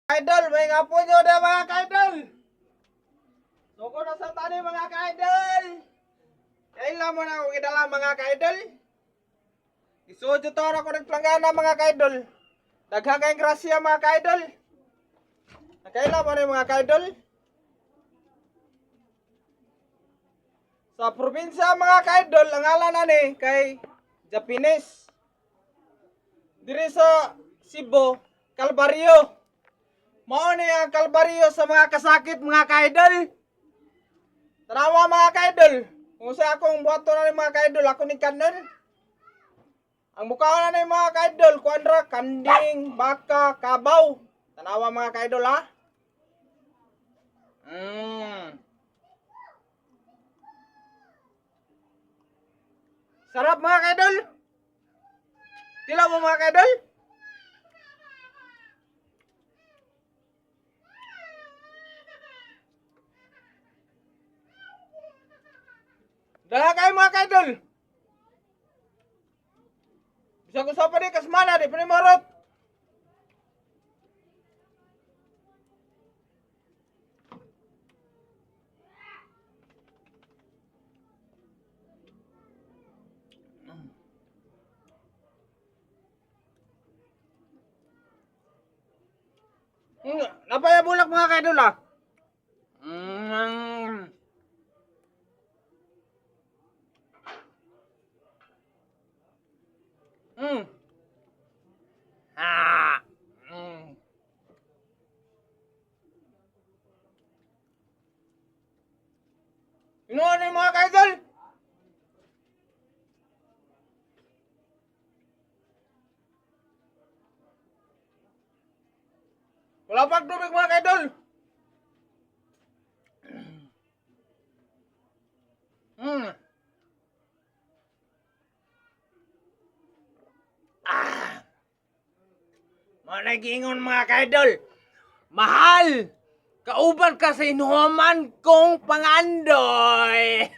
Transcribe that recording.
Idol, may nga po nyo na mga ka-idol. Suko na sa tani mga ka-idol. Kailan mo na ako kinala mga ka-idol. Isuodyo to ako nagplanggana mga ka-idol. Daghang kayong grasya mga ka-idol. Kailan mo na mga ka-idol. Sa probinsya mga ka-idol, ang ala na ni kay Japanese. Diri sa Cebu, Calvario. Mao ni ang kalbaryo sa mga kasakit mga ka-idol. Tanawa mga ka-idol. Kung sa akong buhato na ni mga ka-idol, ako ni kanon. Ang mukha na ni mga ka-idol, kuandra, kanding, baka, kabaw. Tanawa mga ka-idol ha. Sarap mga ka-idol. Tila mo mga ka-idol. Dala kayo mga ka-idol. Bisa ko sa pa di kasmana, di pa ni marot. Napaya bulak mga ka-idol ah. Ah. Inuwan ni mga ka-idol. Wala pang tubig mga ka-idol. Mga nag-iingon mga ka-idol. Mahal! Kauban ka sa inuman kong pangandoy!